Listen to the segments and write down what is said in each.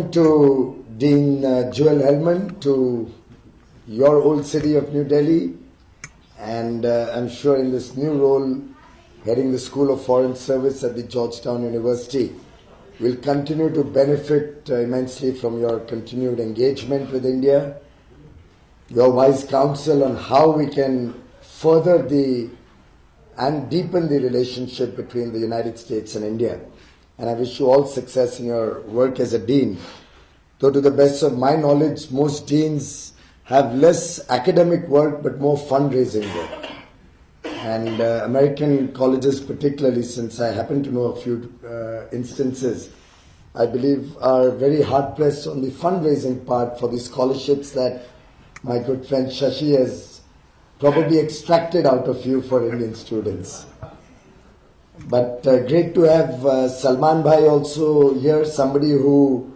To Dean Joel Hellman, to your old city of New Delhi, and I'm sure in this new role, heading the School of Foreign Service at the Georgetown University, will continue to benefit immensely from your continued engagement with India, your wise counsel on how we can further and deepen the relationship between the United States and India. And I wish you all success in your work as a dean. Though to the best of my knowledge, most deans have less academic work but more fundraising work. And American colleges particularly, since I happen to know a few instances, I believe are very hard-pressed on the fundraising part for the scholarships that my good friend Shashi has probably extracted out of you for Indian students. But great to have Salman Bhai also here, somebody who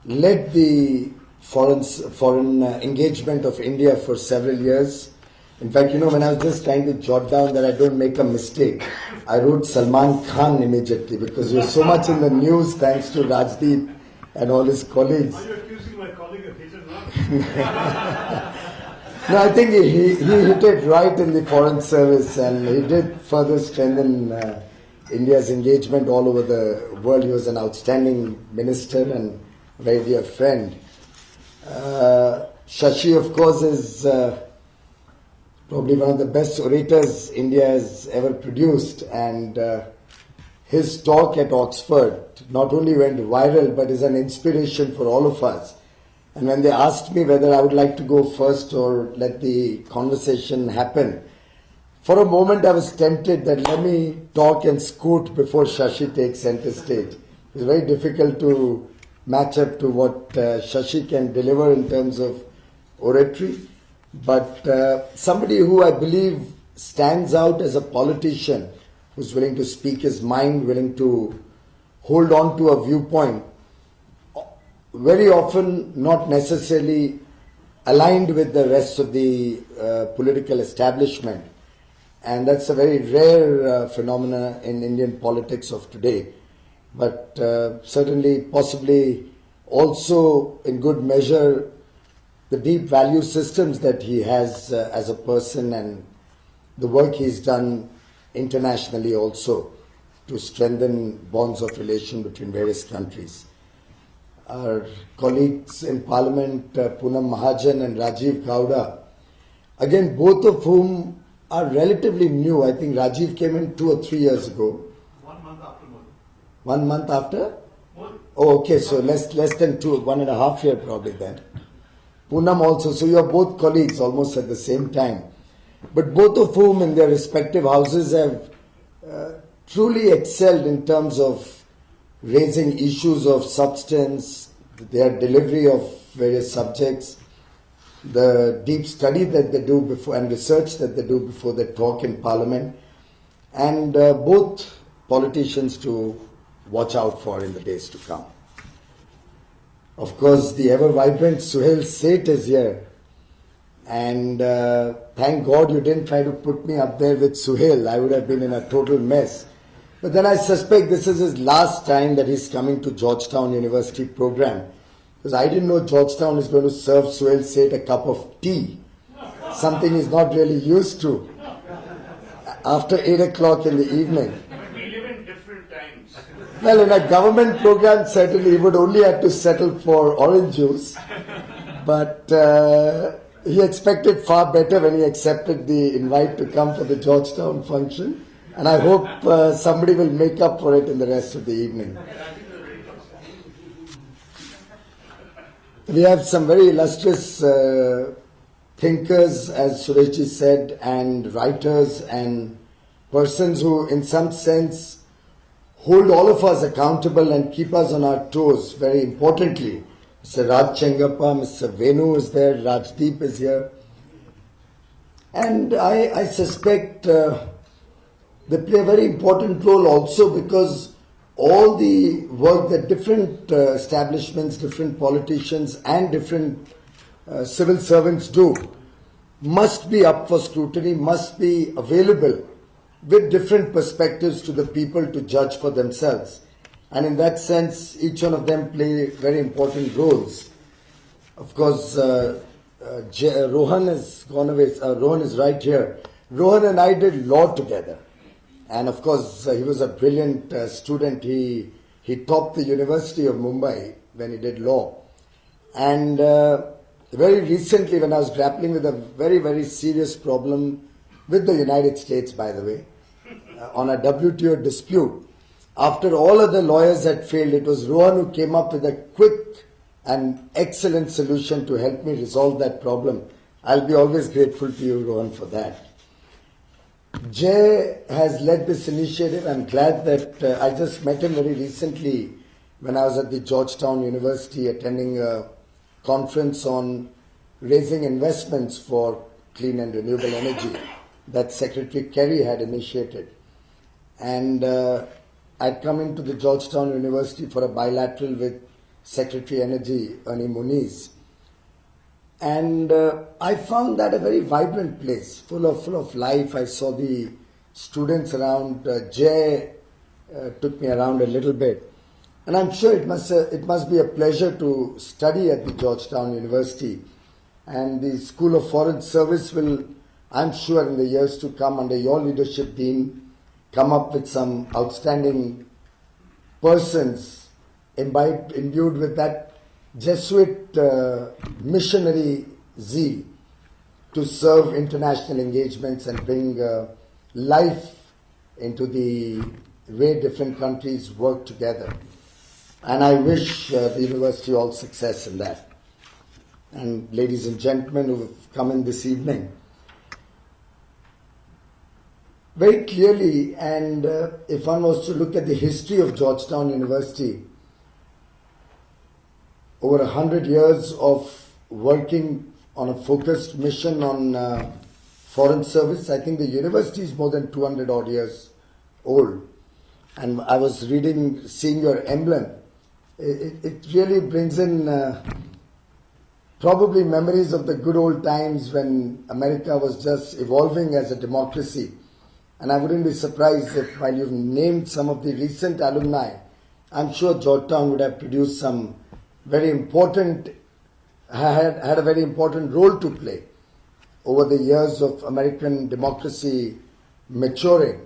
led the foreign engagement of India for several years. In fact, when I was just trying to jot down that I don't make a mistake, I wrote Salman Khan immediately because you're so much in the news thanks to Rajdeep and all his colleagues. Are you accusing my colleague of hatred? No, I think he hit it right in the foreign service, and he did further strengthen India's engagement all over the world. He was an outstanding minister and a very dear friend. Shashi, of course, is probably one of the best orators India has ever produced, and his talk at Oxford not only went viral but is an inspiration for all of us. And when they asked me whether I would like to go first or let the conversation happen, for a moment I was tempted that let me talk and scoot before Shashi takes center stage. It's very difficult to match up to what Shashi can deliver in terms of oratory. But somebody who I believe stands out as a politician, who's willing to speak his mind, willing to hold on to a viewpoint, very often not necessarily aligned with the rest of the political establishment. And that's a very rare phenomena in Indian politics of today. But certainly, possibly also in good measure, the deep value systems that he has as a person and the work he's done internationally also to strengthen bonds of relation between various countries. Our colleagues in Parliament, Poonam Mahajan and Rajiv Gowda, again, both of whom are relatively new. I think Rajiv came in 2 or 3 years ago. 1 month after Modi. 1 month after? Modi. Oh, okay, so less than 1.5 years probably then. Poonam also, so you are both colleagues almost at the same time. But both of whom in their respective houses have truly excelled in terms of raising issues of substance, their delivery of various subjects, the deep study that they do before and research that they do before they talk in Parliament, and both politicians to watch out for in the days to come. Of course, the ever-vibrant Suhail Seth is here. And thank God you didn't try to put me up there with Suhail. I would have been in a total mess. But then I suspect this is his last time that he's coming to Georgetown University program. Because I didn't know Georgetown is going to serve Suhail Seth a cup of tea. Something he's not really used to. After 8 o'clock in the evening. We live in different times. Well, in a government program, certainly he would only have to settle for orange juice. But he expected far better when he accepted the invite to come for the Georgetown function. And I hope somebody will make up for it in the rest of the evening. We have some very illustrious thinkers, as Sureshji said, and writers and persons who, in some sense, hold all of us accountable and keep us on our toes, very importantly. Mr. Raj Chengappa, Mr. Venu is there, Rajdeep is here. And I suspect they play a very important role also because all the work that different establishments, different politicians and different civil servants do must be up for scrutiny, must be available with different perspectives to the people to judge for themselves. And in that sense, each one of them play very important roles. Of course, Rohan has gone away. Rohan is right here. Rohan and I did law together. And of course, he was a brilliant student. He topped the University of Mumbai when he did law. And very recently, when I was grappling with a very, very serious problem with the United States, by the way, on a WTO dispute, after all other lawyers had failed, it was Rohan who came up with a quick and excellent solution to help me resolve that problem. I'll be always grateful to you, Rohan, for that. Jay has led this initiative. I'm glad that I just met him very recently when I was at the Georgetown University attending a conference on raising investments for clean and renewable energy that Secretary Kerry had initiated. And I'd come into the Georgetown University for a bilateral with Secretary Energy Ernie Moniz. And I found that a very vibrant place, full of life. I saw the students around. Jay took me around a little bit. And I'm sure it must be a pleasure to study at the Georgetown University. And the School of Foreign Service will, I'm sure in the years to come, under your leadership, Dean, come up with some outstanding persons imbued with that Jesuit missionary zeal to serve international engagements and bring life into the way different countries work together. And I wish the university all success in that. And ladies and gentlemen who have come in this evening, very clearly, and if one was to look at the history of Georgetown University, over 100 years of working on a focused mission on foreign service. I think the university is more than 200 odd years old. And I was seeing your emblem. It really brings in probably memories of the good old times when America was just evolving as a democracy. And I wouldn't be surprised if, while you've named some of the recent alumni, I'm sure Georgetown would have produced some very important, had a very important role to play over the years of American democracy maturing.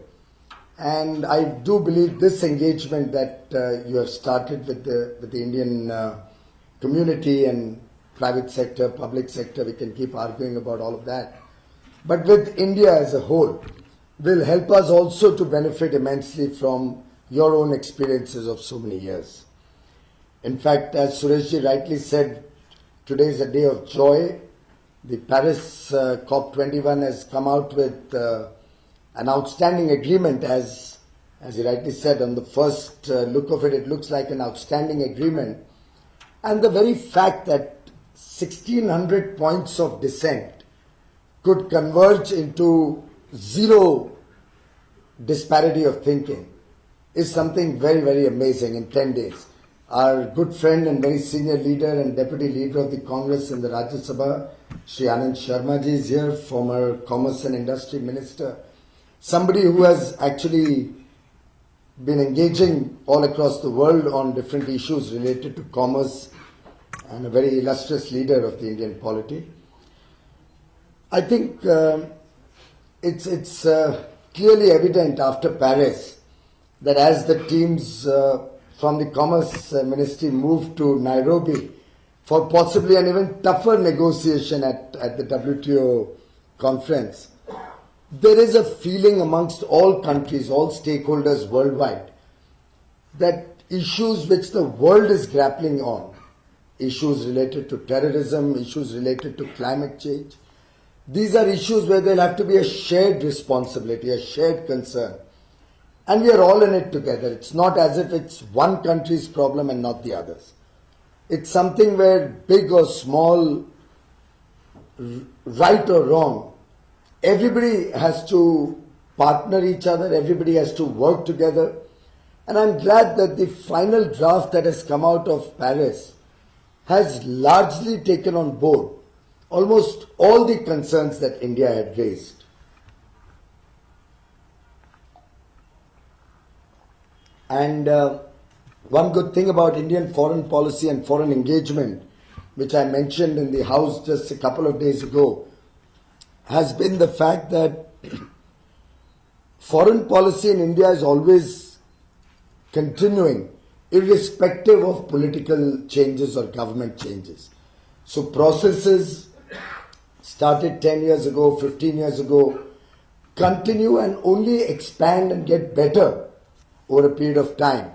And I do believe this engagement that you have started with the Indian community and private sector, public sector, we can keep arguing about all of that, but with India as a whole, will help us also to benefit immensely from your own experiences of so many years. In fact, as Sureshji rightly said, today is a day of joy. The Paris COP21 has come out with an outstanding agreement, as he rightly said. On the first look of it, it looks like an outstanding agreement. And the very fact that 1,600 points of dissent could converge into zero disparity of thinking is something very, very amazing in 10 days. Our good friend and very senior leader and deputy leader of the Congress in the Rajya Sabha, Shri Anand Sharma ji is here, former Commerce and Industry Minister, somebody who has actually been engaging all across the world on different issues related to commerce, and a very illustrious leader of the Indian polity. I think it's clearly evident after Paris that as the teams from the Commerce Ministry moved to Nairobi for possibly an even tougher negotiation at the WTO conference, there is a feeling amongst all countries, all stakeholders worldwide, that issues which the world is grappling on, issues related to terrorism, issues related to climate change, these are issues where there will have to be a shared responsibility, a shared concern. And we are all in it together. It's not as if it's one country's problem and not the others. It's something where big or small, right or wrong, everybody has to partner each other, everybody has to work together. And I'm glad that the final draft that has come out of Paris has largely taken on board almost all the concerns that India had raised. And one good thing about Indian foreign policy and foreign engagement, which I mentioned in the House just a couple of days ago, has been the fact that foreign policy in India is always continuing, irrespective of political changes or government changes. So processes started 10 years ago, 15 years ago, continue and only expand and get better over a period of time.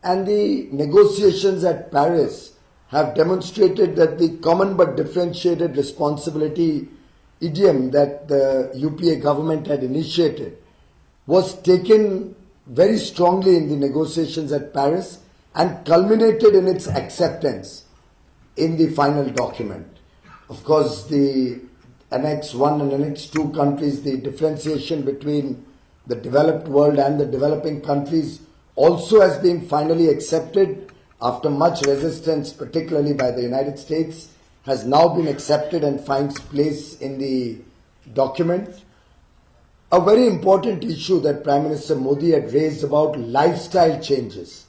And the negotiations at Paris have demonstrated that the common but differentiated responsibility idiom that the UPA government had initiated was taken very strongly in the negotiations at Paris and culminated in its acceptance in the final document. Of course, the Annex 1 and Annex 2 countries, the differentiation between the developed world and the developing countries also has been finally accepted after much resistance, particularly by the United States, has now been accepted and finds place in the document. A very important issue that Prime Minister Modi had raised about lifestyle changes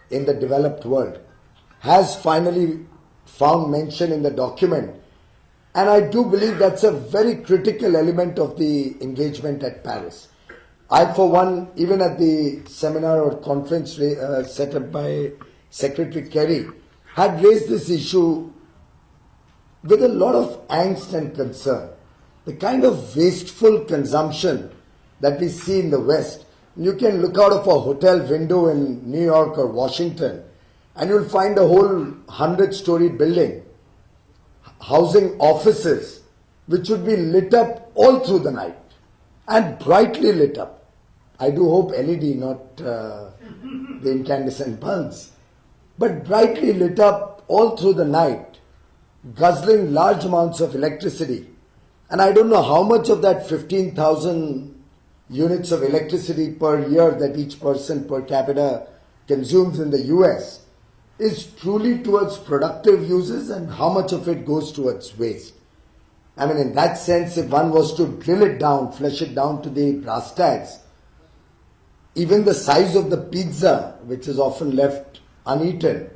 in the developed world has finally found mention in the document. And I do believe that's a very critical element of the engagement at Paris. I, for one, even at the seminar or conference set up by Secretary Kerry, had raised this issue with a lot of angst and concern. The kind of wasteful consumption that we see in the West. You can look out of a hotel window in New York or Washington and you'll find a whole 100-story building housing offices which would be lit up all through the night and brightly lit up. I do hope LED, not the incandescent bulbs, but brightly lit up all through the night, guzzling large amounts of electricity. And I don't know how much of that 15,000 units of electricity per year that each person per capita consumes in the US is truly towards productive uses and how much of it goes towards waste. I mean, in that sense, if one was to drill it down, flesh it down to the brass tacks, even the size of the pizza, which is often left uneaten,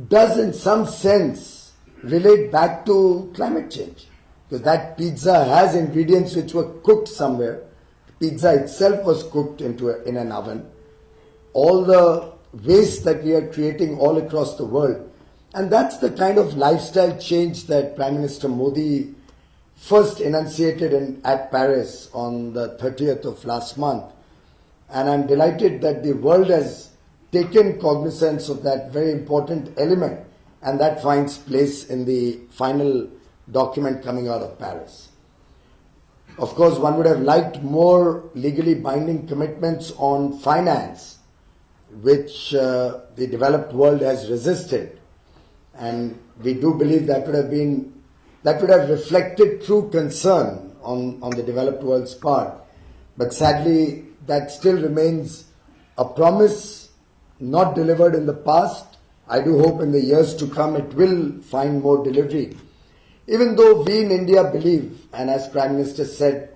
does in some sense relate back to climate change. Because that pizza has ingredients which were cooked somewhere. Pizza itself was cooked in an oven. All the waste that we are creating all across the world. And that's the kind of lifestyle change that Prime Minister Modi first enunciated at Paris on the 30th of last month. And I'm delighted that the world has taken cognizance of that very important element, and that finds place in the final document coming out of Paris. Of course, one would have liked more legally binding commitments on finance, which the developed world has resisted. And we do believe that would have reflected true concern on the developed world's part. But sadly, that still remains a promise not delivered in the past. I do hope in the years to come it will find more delivery. Even though we in India believe, and as Prime Minister said,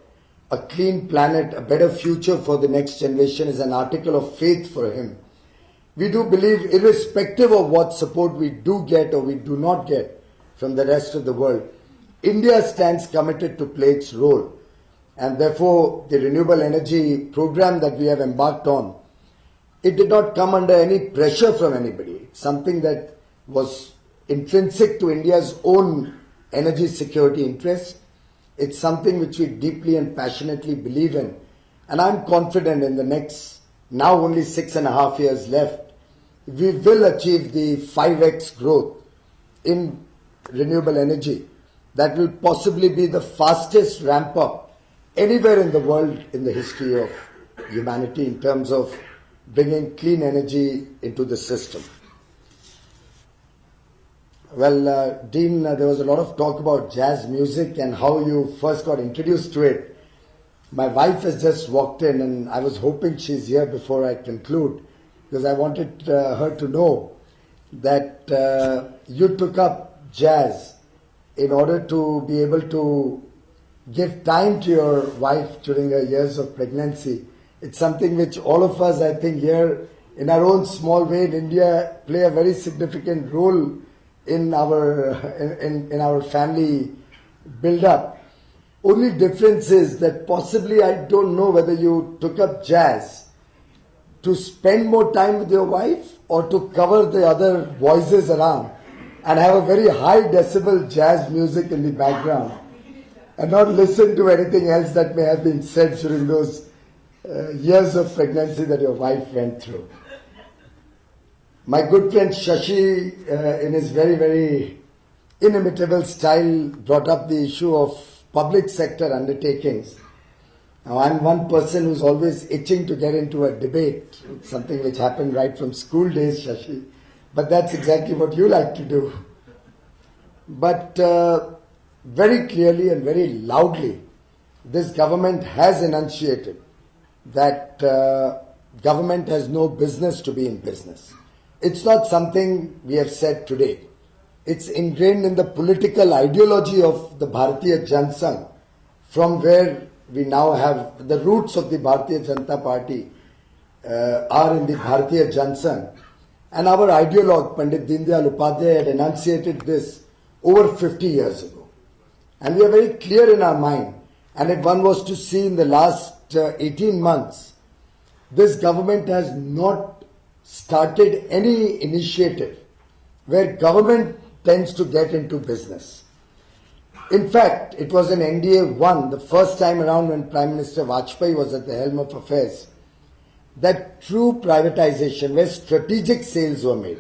a clean planet, a better future for the next generation is an article of faith for him. We do believe, irrespective of what support we do get or we do not get from the rest of the world, India stands committed to play its role. And therefore, the renewable energy program that we have embarked on, it did not come under any pressure from anybody. It's something that was intrinsic to India's own energy security interests. It's something which we deeply and passionately believe in. And I'm confident in the next, now only 6.5 years left, we will achieve the 5x growth in renewable energy. That will possibly be the fastest ramp up anywhere in the world in the history of humanity in terms of bringing clean energy into the system. Well, Dean, there was a lot of talk about jazz music and how you first got introduced to it. My wife has just walked in and I was hoping she's here before I conclude, because I wanted her to know that you took up jazz in order to be able to give time to your wife during her years of pregnancy. It's something which all of us, I think, here in our own small way in India, play a very significant role in our family build-up. Only difference is that possibly I don't know whether you took up jazz to spend more time with your wife or to cover the other voices around and have a very high decibel jazz music in the background and not listen to anything else that may have been said during those years of pregnancy that your wife went through. My good friend Shashi, in his very, very inimitable style, brought up the issue of public sector undertakings. Now, I'm one person who's always itching to get into a debate, something which happened right from school days, Shashi. But that's exactly what you like to do. But very clearly and very loudly, this government has enunciated that government has no business to be in business. It's not something we have said today. It's ingrained in the political ideology of the Bharatiya Janata Sangh, from where we now have the roots of the Bharatiya Janata Party are in the Bharatiya Janata Sangh. And our ideologue, Pandit Deendayal Upadhyay, had enunciated this over 50 years ago. And we are very clear in our mind. And if one was to see in the last 18 months, this government has not started any initiative where government tends to get into business. In fact, it was in NDA 1, the first time around when Prime Minister Vajpayee was at the helm of affairs, that true privatization, where strategic sales were made.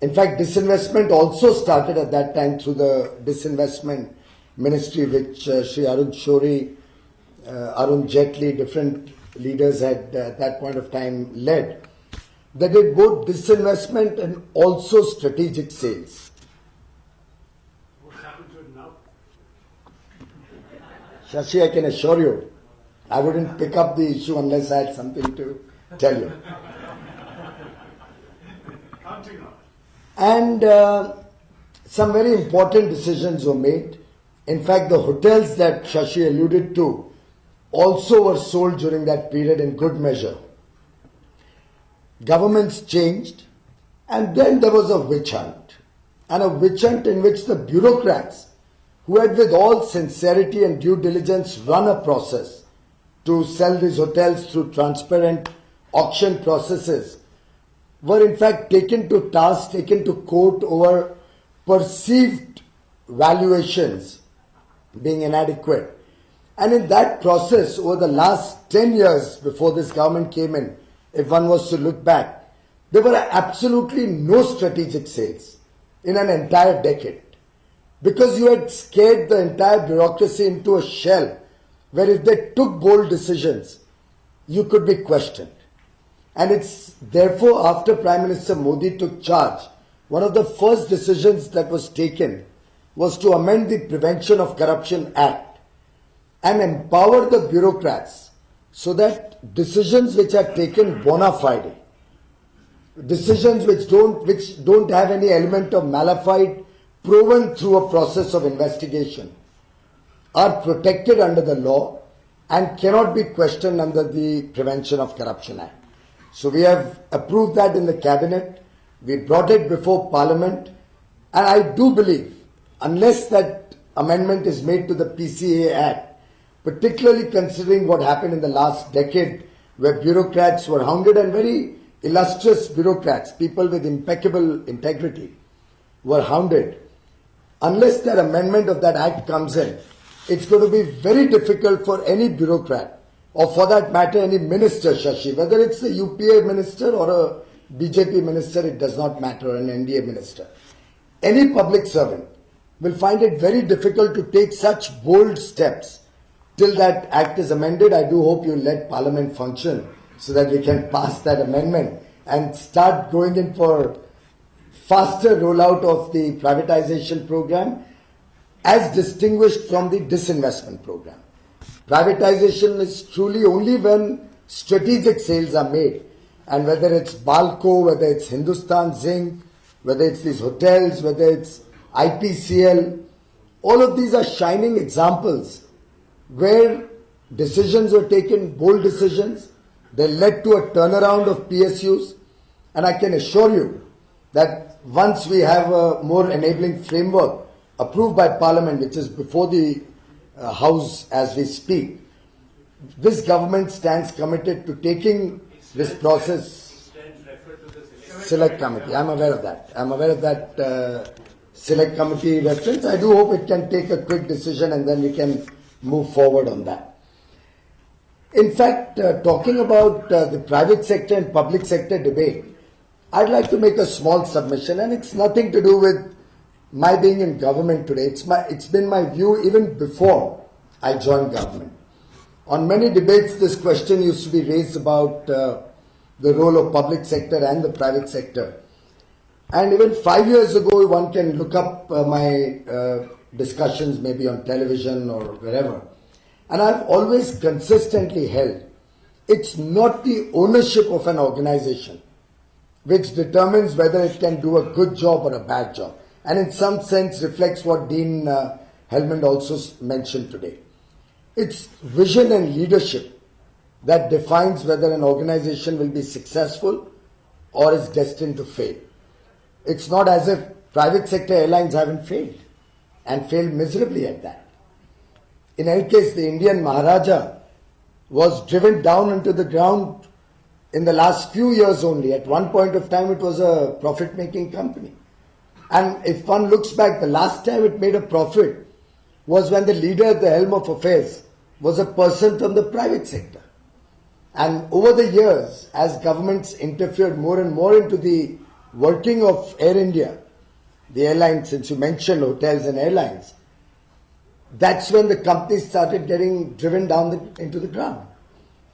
In fact, disinvestment also started at that time through the disinvestment ministry, which Sri Arun Shourie, Arun Jaitley, different leaders had at that point of time led. They did both disinvestment and also strategic sales. What's happened to it now? Shashi, I can assure you, I wouldn't pick up the issue unless I had something to tell you. Counting on it. And some very important decisions were made. In fact, the hotels that Shashi alluded to also were sold during that period in good measure. Governments changed, and then there was a witch hunt. And a witch hunt in which the bureaucrats, who had with all sincerity and due diligence run a process to sell these hotels through transparent auction processes, were in fact taken to task, taken to court over perceived valuations being inadequate. And in that process, over the last 10 years before this government came in, if one was to look back, there were absolutely no strategic sales in an entire decade. Because you had scared the entire bureaucracy into a shell where if they took bold decisions, you could be questioned. And it's therefore after Prime Minister Modi took charge, one of the first decisions that was taken was to amend the Prevention of Corruption Act and empower the bureaucrats so that decisions which are taken bona fide, decisions which don't have any element of malafide proven through a process of investigation, are protected under the law and cannot be questioned under the Prevention of Corruption Act. So we have approved that in the cabinet, we brought it before Parliament, and I do believe, unless that amendment is made to the PCA Act, particularly considering what happened in the last decade where bureaucrats were hounded, and very illustrious bureaucrats, people with impeccable integrity, were hounded. Unless that amendment of that act comes in, it's going to be very difficult for any bureaucrat, or for that matter any minister, Shashi, whether it's a UPA minister or a BJP minister, it does not matter, an NDA minister. Any public servant will find it very difficult to take such bold steps till that act is amended. I do hope you'll let Parliament function so that we can pass that amendment and start going in for faster rollout of the privatization program as distinguished from the disinvestment program. Privatization is truly only when strategic sales are made, and whether it's Balco, whether it's Hindustan Zinc, whether it's these hotels, whether it's IPCL, all of these are shining examples where decisions were taken, bold decisions, They led to a turnaround of PSUs, and I can assure you that once we have a more enabling framework approved by Parliament, which is before the House as we speak, this government stands committed to taking this process. Select committee. I'm aware of that. I'm aware of that select committee reference. I do hope it can take a quick decision and then we can move forward on that. In fact, talking about the private sector and public sector debate, I'd like to make a small submission, and it's nothing to do with my being in government today. It's been my view even before I joined government. On many debates, this question used to be raised about the role of public sector and the private sector. And even 5 years ago, one can look up my discussions maybe on television or wherever. And I've always consistently held it's not the ownership of an organization which determines whether it can do a good job or a bad job. And in some sense reflects what Dean Hellmund also mentioned today. It's vision and leadership that defines whether an organization will be successful or is destined to fail. It's not as if private sector airlines haven't failed and failed miserably at that. In any case, the Indian Maharaja was driven down into the ground in the last few years only. At one point of time, it was a profit-making company. And if one looks back, the last time it made a profit was when the leader at the helm of affairs was a person from the private sector. And over the years, as governments interfered more and more into the working of Air India, the airline, since you mentioned hotels and airlines, that's when the company started getting driven down into the ground.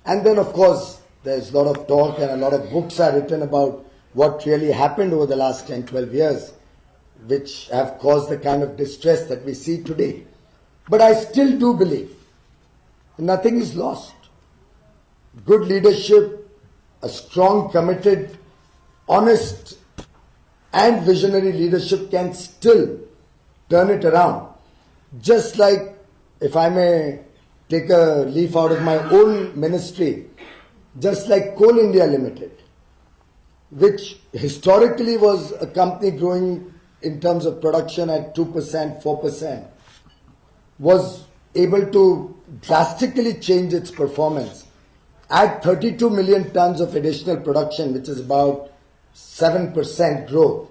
And then, of course, there's a lot of talk and a lot of books are written about what really happened over the last 10, 12 years, which have caused the kind of distress that we see today. But I still do believe nothing is lost. Good leadership, a strong, committed, honest and visionary leadership can still turn it around. Just like, if I may take a leaf out of my own ministry, just like Coal India Limited, which historically was a company growing in terms of production at 2%, 4%, was able to drastically change its performance, add 32 million tons of additional production, which is about 7% growth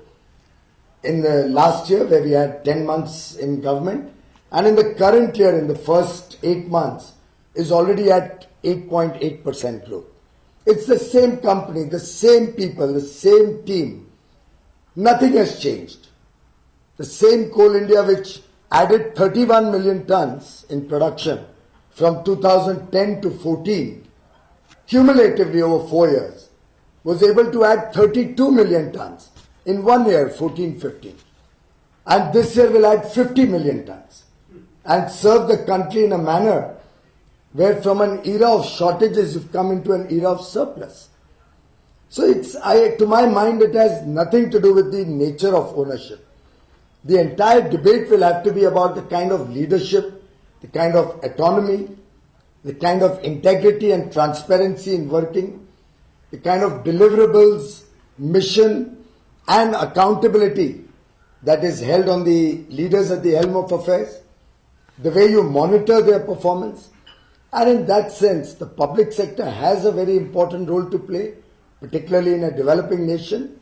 in the last year where we had 10 months in government, and in the current year, in the first 8 months, is already at 8.8% growth. It's the same company, the same people, the same team. Nothing has changed. The same Coal India which added 31 million tons in production from 2010 to 14, cumulatively over 4 years, was able to add 32 million tons in 1 year, 14-15. And this year will add 50 million tons and serve the country in a manner where from an era of shortages you've come into an era of surplus. So to my mind, it has nothing to do with the nature of ownership. The entire debate will have to be about the kind of leadership, the kind of autonomy, the kind of integrity and transparency in working, the kind of deliverables, mission and accountability that is held on the leaders at the helm of affairs, the way you monitor their performance. And in that sense, the public sector has a very important role to play, particularly in a developing nation.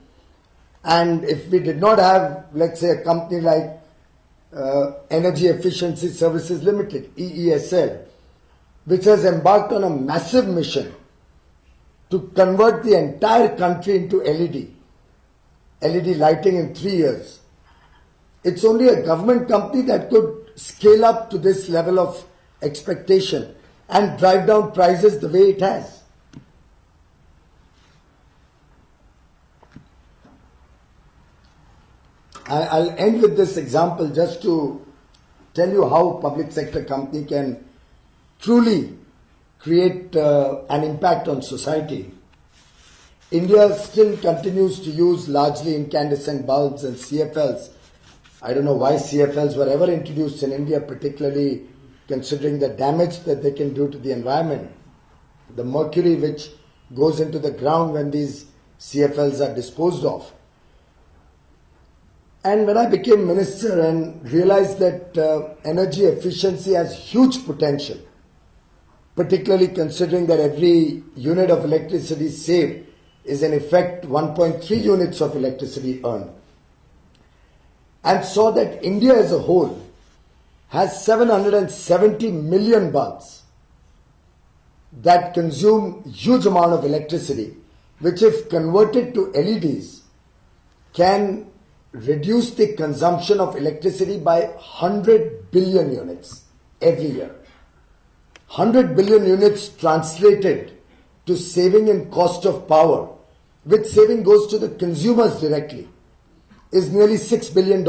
And if we did not have, let's say, a company like Energy Efficiency Services Limited, EESL, which has embarked on a massive mission to convert the entire country into LED lighting in 3 years. It's only a government company that could scale up to this level of expectation and drive down prices the way it has. I'll end with this example just to tell you how public sector company can truly create an impact on society. India still continues to use largely incandescent bulbs and CFLs. I don't know why CFLs were ever introduced in India, particularly considering the damage that they can do to the environment. The mercury which goes into the ground when these CFLs are disposed of. And when I became minister and realized that energy efficiency has huge potential, particularly considering that every unit of electricity saved is in effect 1.3 units of electricity earned, and saw that India as a whole has 770 million bulbs that consume huge amount of electricity, which if converted to LEDs can reduce the consumption of electricity by 100 billion units every year. 100 billion units translated to saving in cost of power, which saving goes to the consumers directly, is nearly $6 billion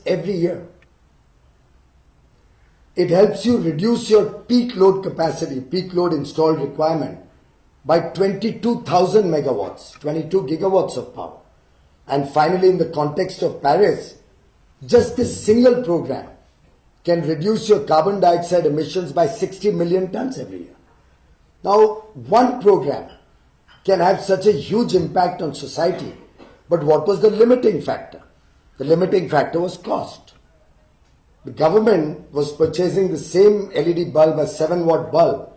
every year. It helps you reduce your peak load capacity, peak load installed requirement by 22,000 megawatts, 22 gigawatts of power. And finally, in the context of Paris, just this single program can reduce your carbon dioxide emissions by 60 million tons every year. Now, one program can have such a huge impact on society, but what was the limiting factor? The limiting factor was cost. The government was purchasing the same LED bulb, a 7-watt bulb,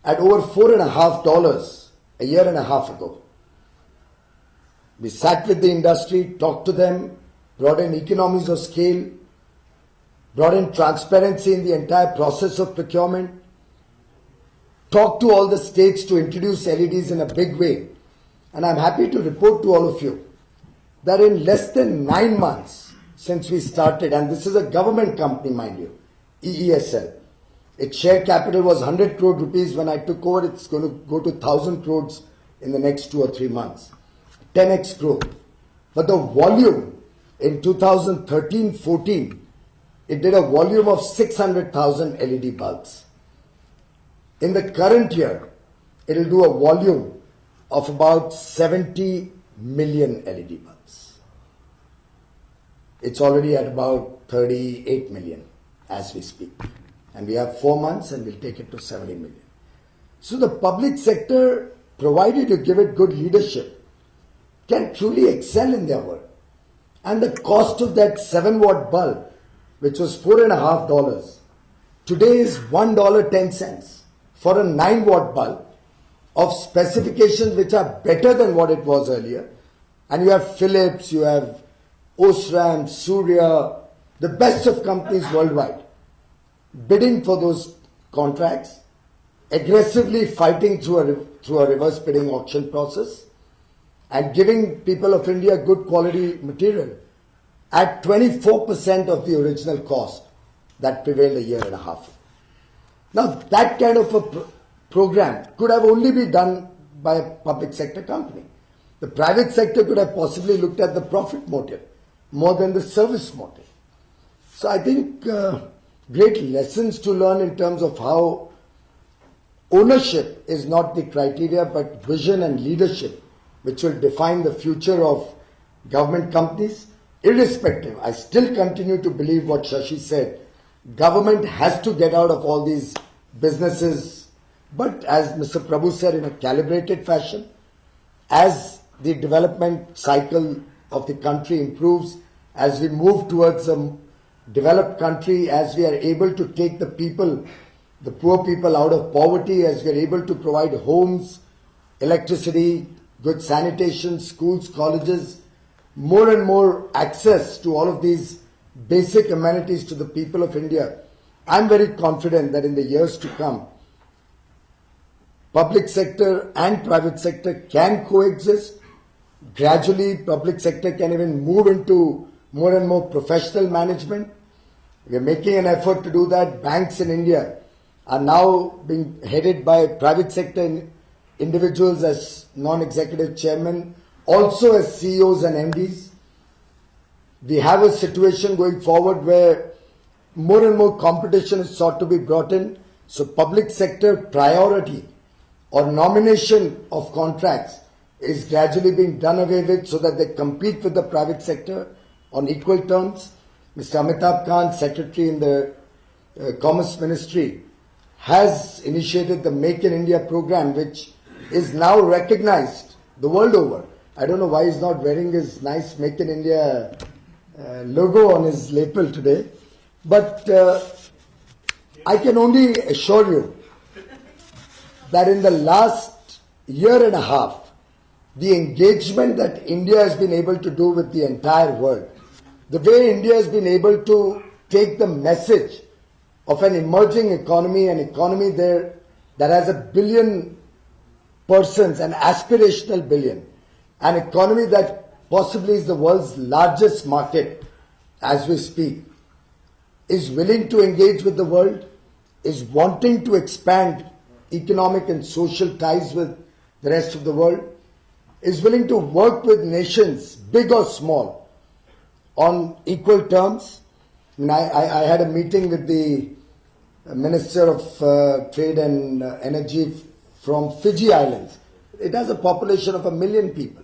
at over $4.50 a year and a half ago. We sat with the industry, talked to them, brought in economies of scale, brought in transparency in the entire process of procurement, talked to all the states to introduce LEDs in a big way. And I'm happy to report to all of you that in less than 9 months since we started, and this is a government company, mind you, EESL, its share capital was 100 crore rupees. When I took over, it's going to go to 1,000 crores in the next 2 or 3 months. 10x growth. But the volume in 2013-14, it did a volume of 600,000 LED bulbs. In the current year, it will do a volume of about 70 million LED bulbs. It's already at about 38 million as we speak. And we have 4 months and we'll take it to 70 million. So the public sector, provided you give it good leadership, can truly excel in their work. And the cost of that 7-watt bulb, which was $4.50, today is $1.10 for a 9-watt bulb of specifications which are better than what it was earlier. And you have Philips, you have Osram, Surya, the best of companies worldwide, bidding for those contracts, aggressively fighting through a reverse bidding auction process, and giving people of India good quality material at 24% of the original cost that prevailed a year and a half ago. Now, that kind of a program could have only been done by a public sector company. The private sector could have possibly looked at the profit motive more than the service motive. So I think great lessons to learn in terms of how ownership is not the criteria, but vision and leadership, which will define the future of government companies. Irrespective, I still continue to believe what Shashi said. Government has to get out of all these businesses, but as Mr. Prabhu said, in a calibrated fashion. As the development cycle of the country improves, as we move towards a developed country, as we are able to take the people, the poor people out of poverty, as we are able to provide homes, electricity, good sanitation, schools, colleges, more and more access to all of these basic amenities to the people of India, I'm very confident that in the years to come, public sector and private sector can coexist. Gradually, public sector can even move into more and more professional management. We are making an effort to do that. Banks in India are now being headed by private sector individuals as non-executive chairmen, also as CEOs and MDs. We have a situation going forward where more and more competition is sought to be brought in. So public sector priority or nomination of contracts is gradually being done away with so that they compete with the private sector on equal terms. Mr. Amitabh Kant, Secretary in the Commerce Ministry, has initiated the Make in India program, which is now recognized the world over. I don't know why he's not wearing his nice Make in India logo on his lapel today, but I can only assure you that in the last year and a half, the engagement that India has been able to do with the entire world, the way India has been able to take the message of an emerging economy, an economy there that has 1 billion persons, an aspirational billion, an economy that possibly is the world's largest market as we speak, is willing to engage with the world, is wanting to expand economic and social ties with the rest of the world, is willing to work with nations, big or small, on equal terms. I had a meeting with the Minister of Trade and Energy from Fiji Islands. It has a population of 1 million people.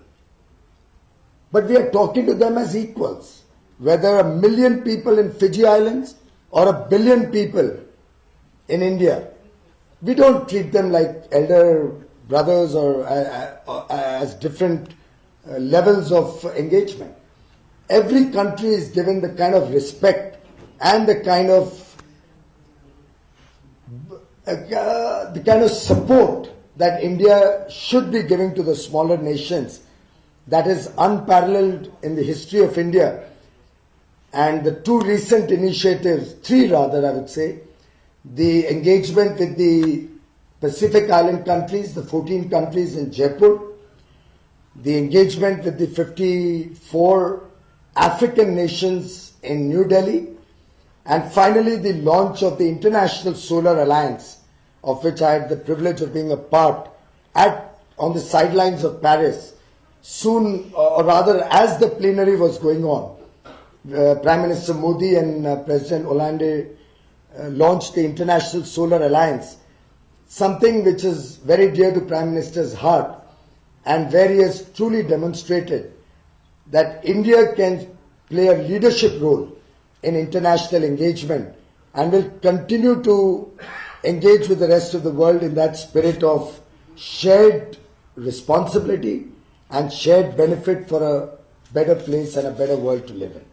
But we are talking to them as equals. Whether 1 million people in Fiji Islands or 1 billion people in India, we don't treat them like elder brothers or as different levels of engagement. Every country is given the kind of respect and the kind of support that India should be giving to the smaller nations. That is unparalleled in the history of India. And the two recent initiatives, three rather I would say, the engagement with the Pacific Island countries, the 14 countries in Jaipur, the engagement with the 54 African nations in New Delhi, and finally the launch of the International Solar Alliance, of which I had the privilege of being a part on the sidelines of Paris. Soon, or rather as the plenary was going on, Prime Minister Modi and President Hollande launched the International Solar Alliance, something which is very dear to Prime Minister's heart, and where he has truly demonstrated that India can play a leadership role in international engagement and will continue to engage with the rest of the world in that spirit of shared responsibility and shared benefit for a better place and a better world to live in.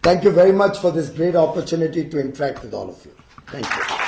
Thank you very much for this great opportunity to interact with all of you. Thank you.